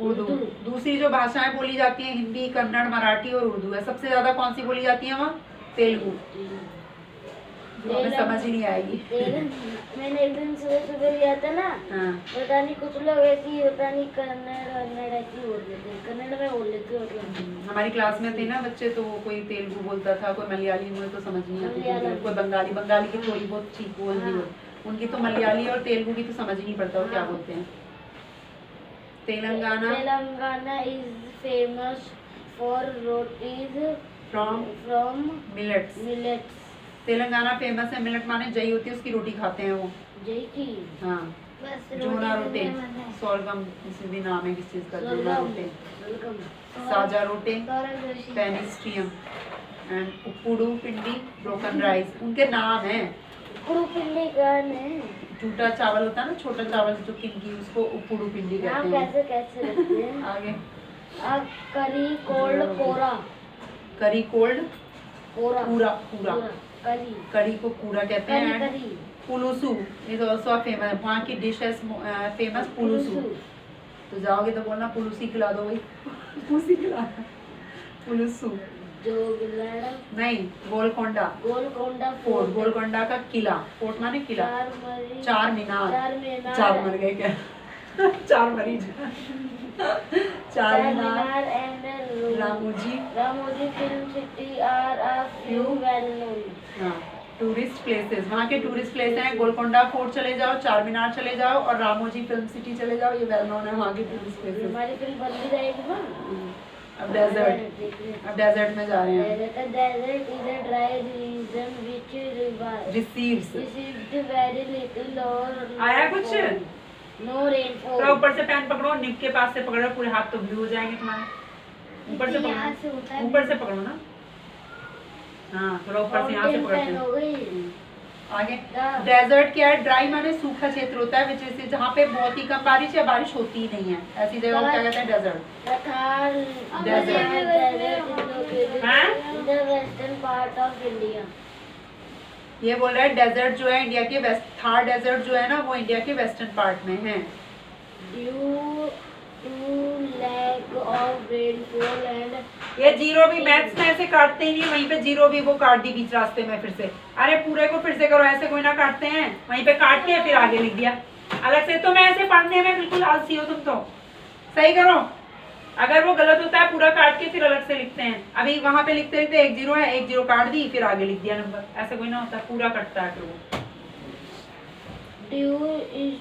Urdu. दूसरी जो भाषाएं बोली जाती हैं हिंदी, कन्नड़, मराठी और उर्दू है। सबसे ज्यादा कौन सी बोली जाती है वहाँ, तेलुगु, जो हमें समझ ही नहीं आएगी। मैंने एक दिन सुबह सुबह लिया था ना, हाँ, पता नहीं कुछ लोग ऐसी पता नहीं कन्नड़ ऐसी बोल लेते, कन्नड़ में बोल लेते हो। हमारी क्लास में थे ना बच्चे, तो वो कोई तेलुगु बोलता था, कोई मलयाली, मुझे तो समझ नहीं आती थी, कोई बंगाली, बंगाली की थोड़ी बहुत ठीक बोल रही हो, उनकी तो मलयाली और तेलुगु की तो समझ ही नहीं पड़ता वो क्या बोलते हैं। Telangana is famous for rotis from millets. millets. Telangana famous है, मिलेट माने जई होती है, उसकी रोटी खाते हैं वो। जय की हाँ, बस जोना रोटी रोटे, में मन है। सोरगम, इसी भी नाम है किस चीज का, जोना रोटे, वेलकम। साजा रोटे, गौरव जोशी। पेनिस्ट्रियम एंड उपुडू पिंडी, ब्रोकन राइस, उनके नाम हैं। कुड़ू पिंडी गान है। झूठा चावल होता है ना, छोटा चावल जो किनकी, उसको उपुडू पिंडी नाम कहते हैं। कैसे रखते हैं? आगे अब करी कोल्ड कोरा करी कोल्ड, कोरा पूरा पूरा, करी करी को पूरा कहते करी हैं। करी पुलुसु इज ऑल्सो फेमस, वहाँ की डिश है फेमस पुलुसु। तो जाओगे तो बोलना पुलुसी खिला दो भाई, पुलुसी खिला दो, पुलुसु जोगलाड़ा नहीं, गोलकोंडा गोलकोंडा फोर्ट, गोलकोंडा का किला, फोर्ट माने किला, चार मीनार, चार मर गए क्या चार मरीज Charminar, and Ramoji, Ramoji film city are a few well known. हाँ, टूरिस्ट प्लेसेस, वहाँ के टूरिस्ट प्लेस हैं, गोलकोंडा फोर्ट चले जाओ, चार मीनार चले जाओ और रामोजी फिल्म सिटी चले जाओ, ये वेल नोन है वहाँ के टूरिस्ट प्लेसेस। हमारी फिल्म बन भी जाएगी ना। अब डेजर्ट में जा रहे हैं। Desert is a dry region which receives, receives very little or आया कुछ? no rainfall. थोड़ा ऊपर से पैन पकड़ो, निप के पास से पकड़ो, पूरे हाथ तो ब्लू हो जाएंगे तुम्हारे। ऊपर से यहाँ से होता पकड़ो, है। ऊपर से पकड़ो ना, हाँ थोड़ा ऊपर से यहाँ से Fountain पकड़ते pen हैं। हो गई। आगे हाँ। डेजर्ट क्या है, ड्राई माने सूखा क्षेत्र होता है, विच इज जहाँ पे बहुत ही कम बारिश या बारिश होती ही नहीं है, ऐसी जगह को क्या कहते हैं, desert. Rathar Desert. desert is located हाँ? in the western part of India. ये बोल रहा है डेजर्ट जो है इंडिया के वेस्ट, थार डेजर्ट जो है ना वो इंडिया के वेस्टर्न पार्ट में है। Due to lack of rainfall and ये जीरो भी मैथ्स में ऐसे काटते ही नहीं, वहीं पे जीरो भी वो काट दी बीच रास्ते में फिर से। अरे पूरे को फिर से करो, ऐसे कोई ना काटते हैं, वहीं पे काट के फिर आगे लिख दिया अलग से। तो मैं ऐसे पढ़ने में बिल्कुल आलसी हो तुम तो, सही करो। अगर वो गलत होता है पूरा काट के फिर अलग से लिखते हैं, अभी वहां पे लिखते लिखते 1 0 है, 1 0 काट दी फिर आगे लिख दिया नंबर, ऐसे कोई ना होता, पूरा कटता है फिर वो।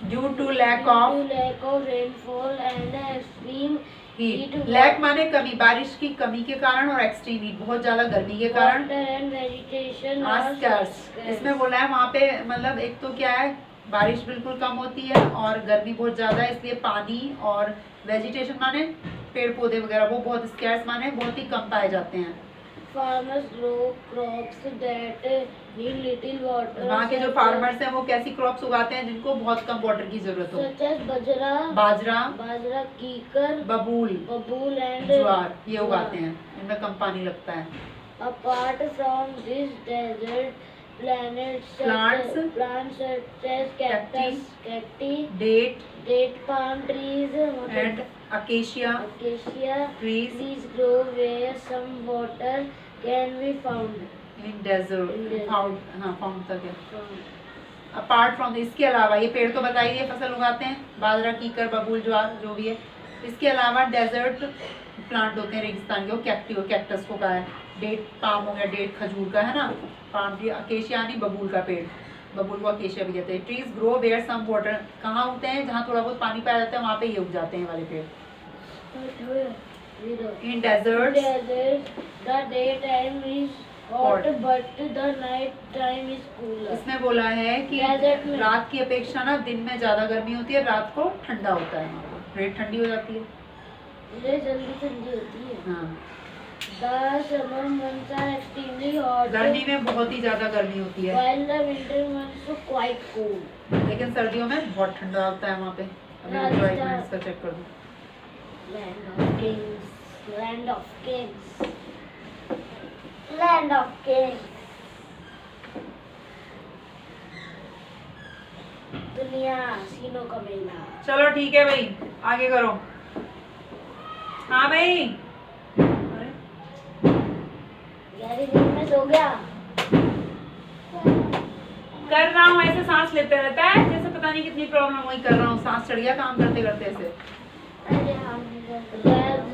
Due to lack of rainfall and extreme heat, lack माने कमी, बारिश की कमी के कारण, और एक्सट्रीम हीट बहुत ज्यादा गर्मी के कारण। water and vegetation are scarce, इसमें बोला है वहाँ पे मतलब एक तो क्या है, बारिश बिल्कुल कम होती है और गर्मी बहुत ज्यादा है, इसलिए पानी और वेजिटेशन माने पेड़ पौधे वगैरह वो बहुत स्कैर्स माने बहुत ही कम पाए जाते हैं। farmers grow crops that need little water. वहाँ के जो फार्मर्स हैं वो कैसी क्रॉप्स उगाते हैं जिनको बहुत कम वाटर की जरूरत हो, such as बाजरा, बाजरा, कीकर, बबूल, बबूल and ज्वार, ये उगाते हैं, इनमें कम पानी लगता है। Apart from this desert, plants such as cacti, date palm trees, and acacia acacia trees trees grow where some water can be found. In desert, In desert. Found तक है। अपार्ट फ्रॉम इसके अलावा ये पेड़ तो बताइए फसल उगाते हैं, बाजरा, कीकर, बबूल, ज्वार जो भी है। इसके अलावा डेजर्ट प्लांट होते हैं रेगिस्तान के, वो कैक्टस को कहा है। डेट पाम हो गया, डेट खजूर का है ना, पाम ट्री, अकेशिया यानी बबूल का पेड़, बबूल को अकेशिया भी कहते हैं। Trees grow where some water, कहाँ उगते हैं जहाँ थोड़ा बहुत पानी पाया जाता है वहाँ पे ये उग जाते हैं वाले पेड़। इन desserts the daytime is hot but the night time is cooler. इसमें बोला है कि Desert में। रात की अपेक्षा ना दिन में ज्यादा गर्मी होती है, रात को ठंडा होता है, वहाँ पर रेत ठंडी हो जाती है। ये जल्दी ठंडी होती है। हाँ, The summer months are extremely hot गर्मी में बहुत ही ज्यादा गर्मी होती है, while the winter months are quite cool. लेकिन सर्दियों में बहुत ठंडा होता है वहाँ पे। अभी मैं ड्राइवमेंट्स का चेक कर दूँ। Land of kings, land of kings, land of kings. दुनिया सीनों का मेला। चलो ठीक है भाई, आगे करो। हाँ भाई, यारी दिन में सो गया। कर रहा हूँ ऐसे, सांस लेते रहता है जैसे पता नहीं कितनी प्रॉब्लम हुई, कर रहा हूँ, सांस चढ़ गया काम करते करते ऐसे। अरे हाँ,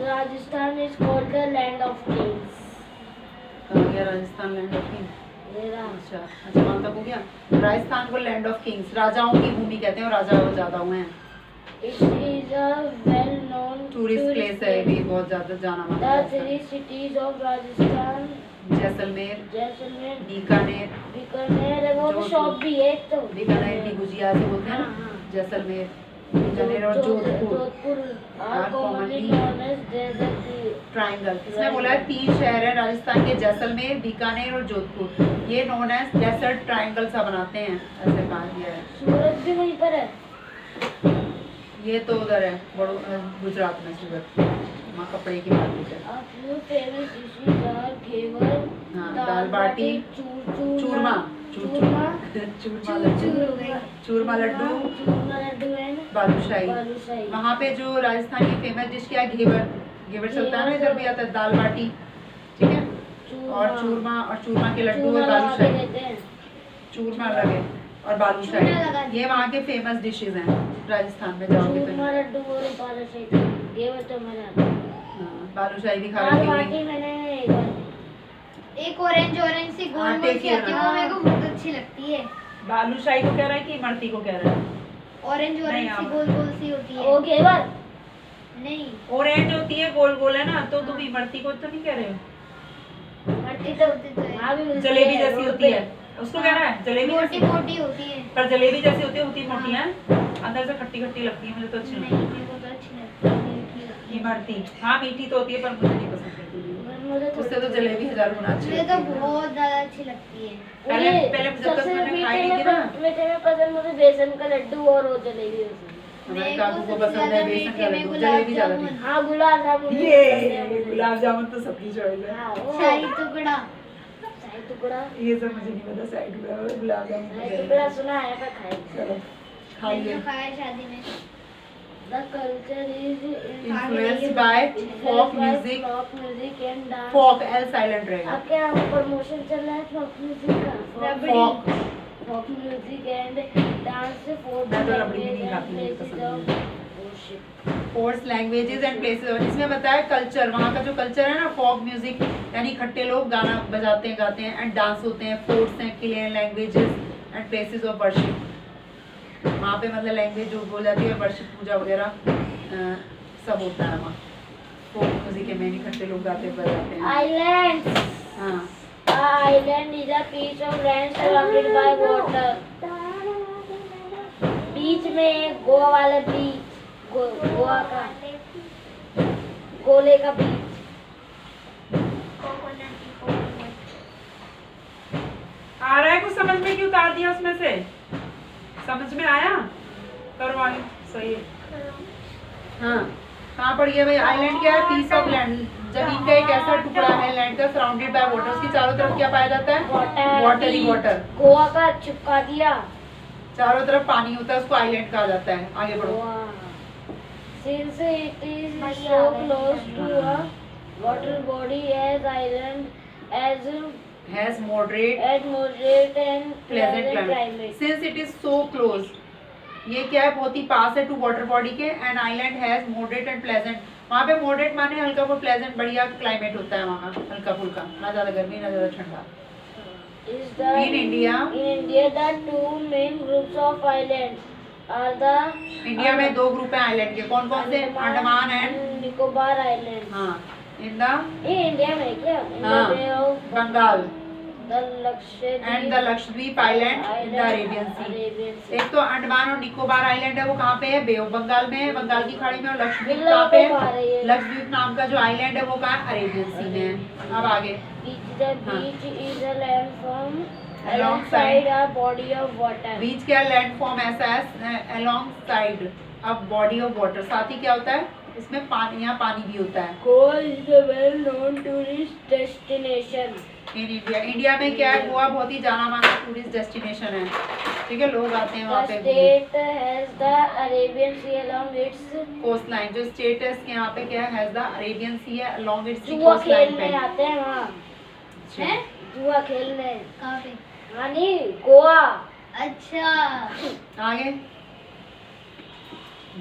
Rajasthan is called the land of kings. कहाँ गया राजस्थान, लैंड ऑफ किंग्स? मेरा अच्छा अच्छा, वहाँ तक हो गया। राजस्थान को लैंड ऑफ किंग्स, राजाओं की भूमि कहते हैं, और राजा ज्यादा हुए हैं। it is a well known tourist place है ये भी, बहुत ज्यादा जाना माना The three cities of Rajasthan, Jaisalmer, Jaisalmer, Bikaner, Bikaner है, वो जोधपुर। शॉप भी है एक तो। बीकानेर की गुजिया से बोलते हैं हाँ, ना, हाँ। जैसलमेर, बीकानेर और Jodhpur Jodhpur are are commonly commonly known as desert. Triangle. इसमें बोला है 3 शहर है राजस्थान के, जैसलमेर, बीकानेर और जोधपुर, ये नोन एज डेसर्ट ट्राइंगल सा बनाते हैं, ऐसे कहा गया है। सूरत भी वहीं पर है। ये तो उधर है बड़ो गुजरात में, सूरत, वहाँ कपड़े की मार्केट है। A few famous dishes are घेवर, हाँ, दाल दाल बाटी, बाटी, चूरमा, चूरमा, चूरमा, लड्डू, चूरमा लड्डू, चूरमा लड्डू है ना, बालूशाही। बालूशाही। वहाँ पे जो राजस्थान की फेमस डिश क्या है, घेवर, घेवर चलता है ना इधर भी आता है, दाल बाटी, ठीक है, और चूरमा के लड्डू और बालूशाही। देते हैं। चूरमा अलग है और बालूशाही, ये वहाँ के फेमस डिशेज हैं राजस्थान में जाओगे तो। चूरमा लड्डू और बालूशाही, घेवर तो मैंने आता है। हाँ, बालूशाही भी खा दाल रखी बाटी है। मैंने एक बार एक ऑरेंज सी गोल आटे गोल की सी आती है, वो हाँ। मेरे को बहुत अच्छी लगती है। बालूशाही को कह रहा है कि इमरती को कह रहा है? ऑरेंज नहीं, सी आप- गोल गोल सी होती है। वो घेवर नहीं, ऑरेंज होती है, गोल गोल है ना, तो तुम इमरती को तो नहीं कह रहे हो? मट्टी तो होती तो है। वहाँ भी मिलती जलेबी है, जैसी रोड होती पे। है, उसको कह रहा है जलेबी मोटी जैसी। मोटी होती है। पर जलेबी जैसी होती है, होती मोटी है, अंदर से खट्टी खट्टी लगती है, मुझे तो अच्छी नहीं, लगती मेरे को तो अच्छी लगती है, मीठी लगती है। है। इमरती हाँ मीठी तो होती है, पर मुझे नहीं पसंद है। मुझे उससे तो जलेबी 1000 गुना अच्छी मुझे लगती तो है। बहुत ज्यादा अच्छी लगती है। पहले मुझे पहले जब तक सबसे मैंने खाई मीठे नहीं थी में ना, मीठे में पसंद मुझे बेसन का लड्डू और वो जलेबी पसंद। हमारे मेरे काकू को सबसे पसंद है ज्यादा बेसन का मीठे में लड्डू, गुलाब जलेबी ज्यादा जामुन। नहीं। हाँ, गुलाब जामुन भी ये पसंद है मुझे। गुलाब जामुन तो सबकी चॉइस है। हाँ, वो शाही टुकड़ा। शाही टुकड़ा, ये सब मुझे नहीं पता, साइड में गुलाब जामुन शाही वगैरह। टुकड़ा सुना है पर खाए। चलो मैंने खाइए। तो खाया शादी में। The culture is Influenced by folk music, and dance. folk L silent रहेगा। अब क्या प्रमोशन चल रहा है folk music का? रबड़ी। folk Folk music and dance for मैं तो रबड़ी भी नहीं खाती, मुझे पसंद नहीं। worship. Force languages and places, इसमें बताया कल्चर, वहाँ का जो कल्चर है ना, फोक म्यूजिक यानी इकट्ठे लोग गाना बजाते हैं, गाते हैं, एंड डांस होते हैं, फोर्ट्स हैं, किले हैं, languages and places of worship. वहाँ पे मतलब लैंग्वेज जो बोल जाती है, वर्शिप पूजा वगैरह सब होता है वहाँ। फोक म्यूजिक के में इकट्ठे लोग गाते बजाते हैं। Islands. हाँ, Island is a piece of land surrounded by water. बीच में गोवा वाला बीच, गोवा का गोले का बीच। आ रहा है कुछ समझ में कि उतार दिया उसमें से? समझ में आया? करो आगे, सही है। हाँ, कहाँ पड़ गया भाई? आइलैंड क्या है? पीस ऑफ लैंड, जमीन का एक ऐसा टुकड़ा है लैंड का, सराउंडेड बाय वाटर। उसके चारों तरफ क्या पाया जाता है? वाटर ही वाटर। गोवा का चिपका दिया। चारों तरफ पानी होता है, उसको आइलैंड कहा जाता है। आगे बढ़ो। Since it is so close to a water body as island as Has moderate and pleasant pleasant climate. climate. Since it is so close, ये क्या है, बहुत ही पास है टू वाटर बॉडी के। And island has moderate and pleasant, वहाँ पे moderate माने हल्का फुल, प्लेजेंट बढ़िया क्लाइमेट होता है वहाँ का, हल्का फुल्का, ना ज़्यादा गर्मी ना ज़्यादा ठंडा। Is the In India? In India, the two main groups of islands are the India में दो ग्रुप है आइलैंड के, कौन कौन से? Andaman and Nicobar island. हाँ, इन द इंडिया में क्या? हाँ, Bengal the Lakshadweep and the Lakshadweep island in the Arabian Sea. एक तो अंडमान और निकोबार आइलैंड है, वो कहाँ पे है? बे ऑफ बंगाल में है, बंगाल की खाड़ी में। और लक्षद्वीप कहाँ पे है? लक्षद्वीप नाम का जो आइलैंड है वो कहाँ है? अरेबियन सी में है। अब आगे beach is a landform alongside a body of water। Beach क्या लैंडफॉर्म ऐसा है, अलोंगसाइड अब बॉडी ऑफ वाटर, साथ ही क्या होता है इसमें? पानी, यहाँ पानी भी होता है। Goa is a well known tourist destination in India, India में क्या है? गोवा बहुत ही जाना माना टूरिस्ट डेस्टिनेशन है, ठीक है, लोग आते हैं वहाँ The पे। state has the Arabian Sea along its coast line, जो स्टेट है इसके यहाँ पे क्या है? हैज द अरेबियन सी है अलोंग इट्स जुआ कोस्ट लाइन खेलने पे। आते हैं वहाँ। हैं? जुआ खेलने कहाँ पे? हाँ नहीं, गोवा। अच्छा, आगे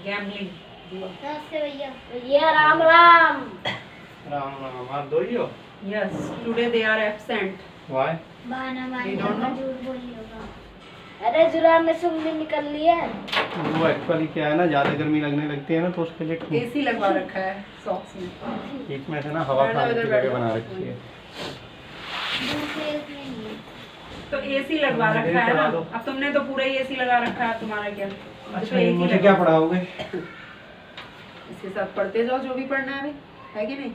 गैम्बलिंग, नमस्ते भैया। भैया राम राम। राम राम, आप दो ही हो? Yes, today they are absent. Why? बहाना मार We लिया don't know. होगा, झूठ बोली होगा। अरे जुराब में से उंगली निकल ली है। वो एक्चुअली क्या है ना, ज़्यादा गर्मी लगने लगती है ना तो उसके लिए एसी लगवा रखा है सॉक्स में। बीच में से ना हवा खाने की जगह बना रखी है। दूसरे उसमें नहीं है। तो एसी लगवा रखा है ना, चला दो। अब तुमने तो पूरा ही एसी लगा रखा है, तुम्हारा क्या? अच्छा, मुझे क्या पढ़ाओगे? इसके साथ पढ़ते जाओ जो भी पढ़ना है अभी, है कि नहीं?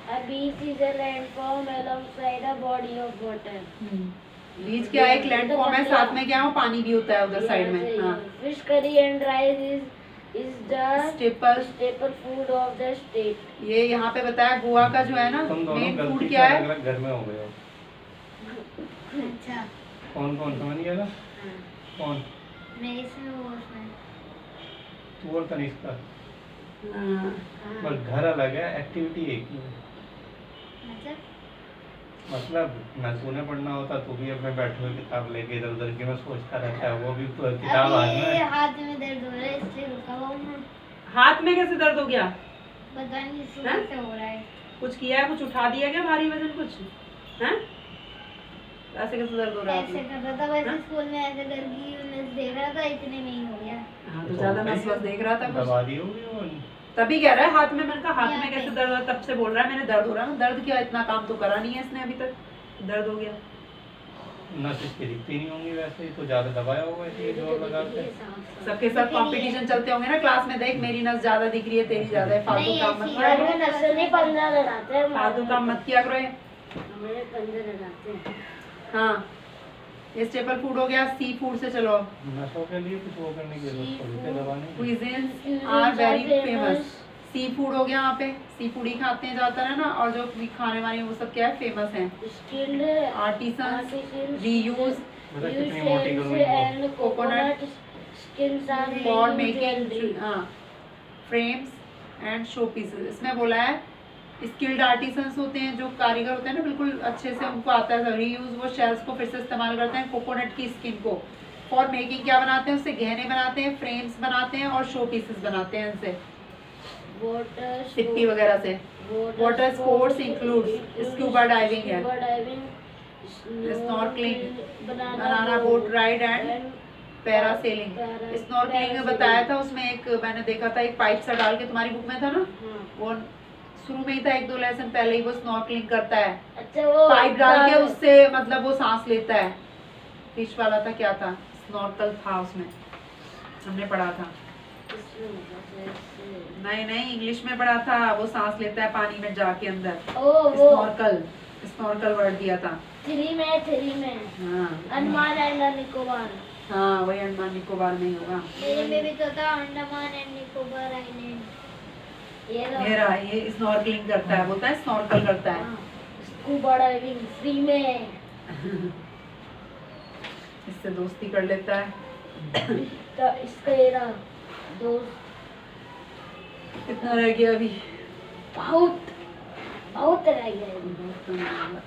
A beach is a landform alongside a body of water। Beach क्या एक लैंडफॉर्म है, साथ में क्या है? पानी भी होता है उधर साइड में। हाँ, Fish curry and rice is the staple, staple food of the state। ये यहाँ पे बताया गोवा का जो है ना तुम दोनों मेन फूड गलती से क्या है? अलग अलग घर में हो गए हो। अच्छा, कौन कौन समझ गया था? कौन? मैं इसमें वो उसमें। तू और तनिष्का। हाँ, बस घर अलग है, एक्टिविटी एक ही है। मतलब न तूने पढ़ना होता, तू भी अपने बैठे हुए किताब लेके इधर उधर की मैं सोचता रहता है, वो भी किताब हाथ अभी में। हाथ में दर्द हो रहा है इसलिए रुका हुआ हूँ। हाथ में कैसे दर्द हो गया? पता नहीं सुबह हाँ? से हो रहा है। कुछ किया है? कुछ उठा दिया क्या भारी वजन कुछ? हैं? ऐसे कैसे दर्द हो रहा है? ऐसे आपको? कर रहा था वैसे हाँ? स्कूल में ऐसे डर की नस देख रहा था, इतने में ही हो गया। हाँ, तो ज्यादा नस वस देख रहा था कुछ, दबा दी होगी वो। तभी कह रहा है हाथ में। मैंने कहा हाथ यहाँ में कैसे पे। दर्द हो रहा है? तब से बोल रहा है मैंने दर्द हो रहा है। दर्द क्या, इतना काम तो करा नहीं है इसने अभी तक, दर्द हो गया। नस इसकी दिखती नहीं होंगी वैसे ही, तो ज़्यादा दबाया होगा इसलिए जोर लगा के। सबके साथ कंपटीशन चलते होंगे ना क्लास में, देख मेरी नस ज्यादा दिख रही है, तेरी ज्यादा है, फालतू नहीं, काम मत ऐसी किया हमें करो, नस्ल नहीं 15 लगाते हैं। फालतू काम मत किया करो। हमें 15 लगाते हैं। हाँ, ये स्टेपल फूड हो गया। सी फूड से चलो। नसों के लिए कुछ वो करने की जरूरत पड़ी थी, दबाने की। Cuisines are very famous. Seafood हो गया, यहाँ पे सी फूड ही खाते हैं ज्यादातर, है ना। और जो भी खाने वाने वो सब क्या है? फेमस हैं। Skilled आर्टिसंस, artisans रीयूज, पता use कितनी मोटी shells करूँगी वो। and coconut skins are for made making jewelry। Frames and show pieces. इसमें बोला है स्किल्ड आर्टिसंस होते हैं, जो कारीगर होते हैं ना, बिल्कुल अच्छे से उनको आता है रीयूज, वो शेल्स को फिर से इस्तेमाल करते हैं, कोकोनट की स्किन को। फॉर मेकिंग क्या बनाते हैं? उससे गहने बनाते हैं, फ्रेम्स बनाते हैं और शो पीसेस बनाते हैं इनसे, Water सिप्पी वगैरह से। Water sports includes scuba diving है, scuba diving, Snorkeling, banana banana boat ride and parasailing. para- snorkelling में बताया था, उसमें एक मैंने देखा था, एक पाइप सा डाल के, तुम्हारी बुक में था ना, हाँ। वो शुरू में ही था, 1-2 लेसन पहले ही वो स्नॉर्कलिंग करता है, अच्छा वो पाइप डाल के उससे मतलब वो सांस लेता है। फिश वाला था, क्या था, स्नॉर्कल था उसमें, हमने पढ़ा था। नहीं नहीं, इंग्लिश में पढ़ा था, वो सांस लेता है पानी में जाके अंदर। ओ वो स्नॉर्कल, स्नॉर्कल वर्ड दिया था। 3 में हाँ अंडमान एंड निकोबार। हाँ, वही अंडमान निकोबार में ही होगा। मेरे में भी तो था अंडमान एंड निकोबार आइलैंड। ये लो। ये रहा, ये स्नॉर्कलिंग करता है, बोलता है स्नॉर्कल करता है। हाँ, स्कूबा डाइविंग फ्री में। इससे दोस्ती कर लेता है। इसका ये रहा दोस्त। कितना रह गया अभी? बहुत बहुत रह गया है। बहुत कम होगा।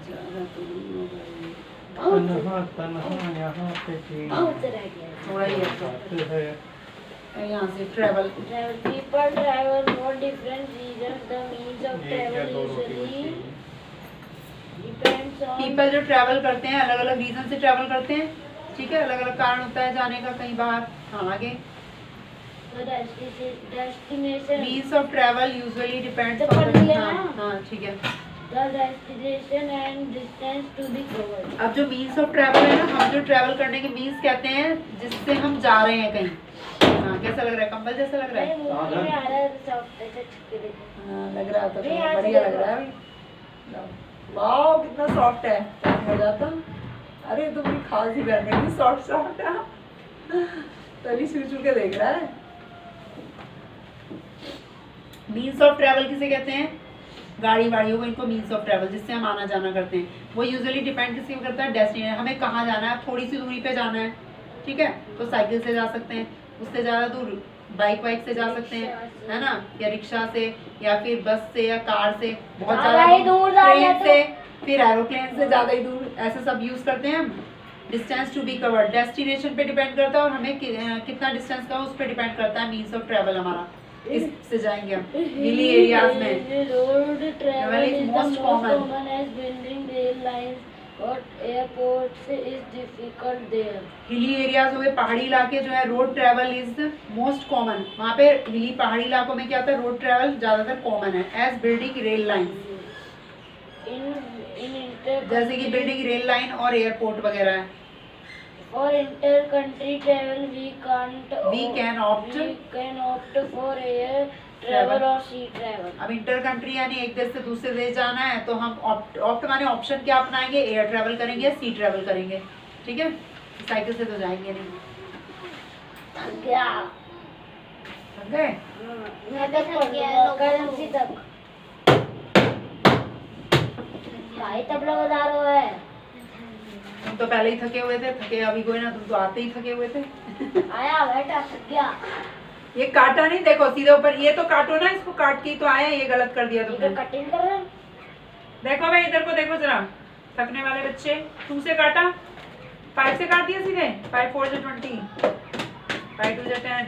ज़्यादा तो नहीं होगा ये। तन्हा तन्हा यहाँ पे थी बहुत रह गया थोड़ा ही है बात है यहाँ से travel travel people travel for different reasons the means of एक या travel दो रोटी usually बची depends on पीपल जो ट्रैवल करते हैं अलग अलग रीजन से ट्रैवल करते हैं, ठीक है, अलग अलग कारण होता है जाने का कहीं बाहर। हाँ आगे, the destination means of travel usually depends तो पढ़ लिया हाँ ना। हाँ ठीक है। the destination and distance to be covered अब जो मीन्स ऑफ ट्रैवल है ना, हम जो ट्रैवल करने के मीन्स कहते हैं जिससे हम जा रहे हैं कहीं। हाँ कैसा लग रहा है, कंबल जैसा लग रहा है? नहीं मुंह में आ रहा है सॉफ्ट ऐसे छुपके देखो हाँ लग रहा था, नहीं, आज बढ़िया से लग रहा है अभी। वाओ कितना सॉफ्ट है, हो जाता। अरे तुम खांसी करने की सॉफ्ट सॉफ्ट है, तभी छू के देख रहा है। मीन्स ऑफ ट्रैवल किसे कहते हैं? गाड़ी वाड़ियों को, इनको मीन्स ऑफ ट्रैवल जिससे हम आना जाना करते हैं। वो यूजुअली डिपेंड किसी पे करता है, डेस्टिनेशन, हमें कहाँ जाना है। थोड़ी सी दूरी पे जाना है, ठीक है, तो साइकिल से जा सकते हैं। उससे ज़्यादा दूर बाइक वाइक से जा सकते हैं, है ना, या रिक्शा से, या फिर बस से या कार से। बहुत ज़्यादा ही दूर जा रहे ट्रेन हैं तो- से, फिर एरोप्लेन से ज़्यादा ही दूर, ऐसे सब यूज़ करते हैं हम। Distance to be covered destination पे डिपेंड करता है, और हमें कितना डिस्टेंस का उस पर डिपेंड करता है मीन्स ऑफ ट्रैवल हमारा, किससे जाएंगे हम। हिली एरियाज में road travel is the most most common. common as building rail lines or airports is difficult there hilly areas हो गए, पहाड़ी इलाके जो है, road travel is most common. वहाँ पे हिली पहाड़ी इलाकों में क्या होता है, रोड ट्रैवल ज़्यादातर कॉमन है। As building rail line, in inter जैसे कि बिल्डिंग रेल लाइन और एयरपोर्ट वगैरह है। for inter country travel we can opt for air travel or sea travel अब इंटर कंट्री यानी एक देश से दूसरे देश जाना है, तो हम ऑप्ट माने ऑप्शन क्या अपनाएंगे, एयर ट्रैवल करेंगे, सी ट्रैवल करेंगे, ठीक है। साइकिल से तो जाएंगे नहीं। क्या समझ गए? मैं तक पढ़ गया करेंसी तक भाई तबला बजा रहा है तुम तो पहले ही थके हुए थे, थके अभी कोई ना, तुम तो आते ही थके हुए थे। आया बेटा क्या ये काटा नहीं, देखो सीधे ऊपर, ये तो काटो ना, इसको काट के ही तो आया, ये गलत कर दिया ये तुमने। तो कटिंग कर रहा है देखो भाई इधर को देखो जरा, थकने वाले बच्चे। 2 से काटा, 5 से काट दिया सीधे। 5 4 से 20, 5 2 से 10,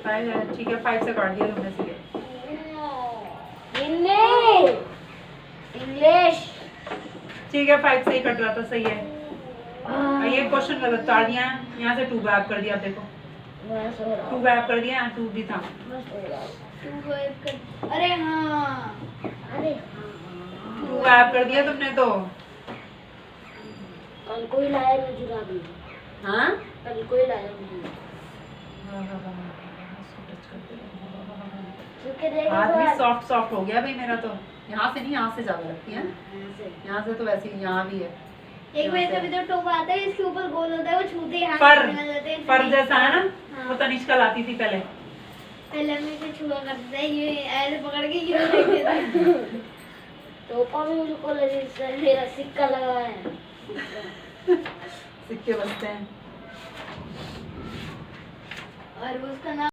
5 ठीक है, 5 से काट दिया तुमने सीधे। इंग्लिश ठीक है, 5 से ही कट रहा था, सही है। ये क्वेश्चन गलत काट दिया, यहाँ से 2 गैप कर दिया। आप देखो मैं सो रहा 2 गैप कर दिया, 2 भी था। मैं सो रहा अरे हाँ, अरे 2 गैप कर दिया तुमने तो। कल को ही लाया मैं जुराबी हाँ कल को ही लाया मुझे क्योंकि देखो हाथ भी आज- सॉफ्ट सॉफ्ट हो गया भाई मेरा तो। यहाँ से नहीं, यहाँ से ज्यादा लगती है। यहाँ से। यहाँ से तो वैसे ही, यहाँ भी है। एक वैसे भी तो टोप आता है, इसके ऊपर गोल होता है, वो छूते ही हाथ फर, में लग जाते हैं। फर जैसा है ना, हाँ। वो तनिष्का लाती थी पहले। पहले मैं इसे छुआ करते थे, ये ऐसे पकड़ के यूं लेके थे। टोपा भी मुझको लगी इससे मेरा सिक्का लगा है सिक्के बजते हैं। और उसका नाम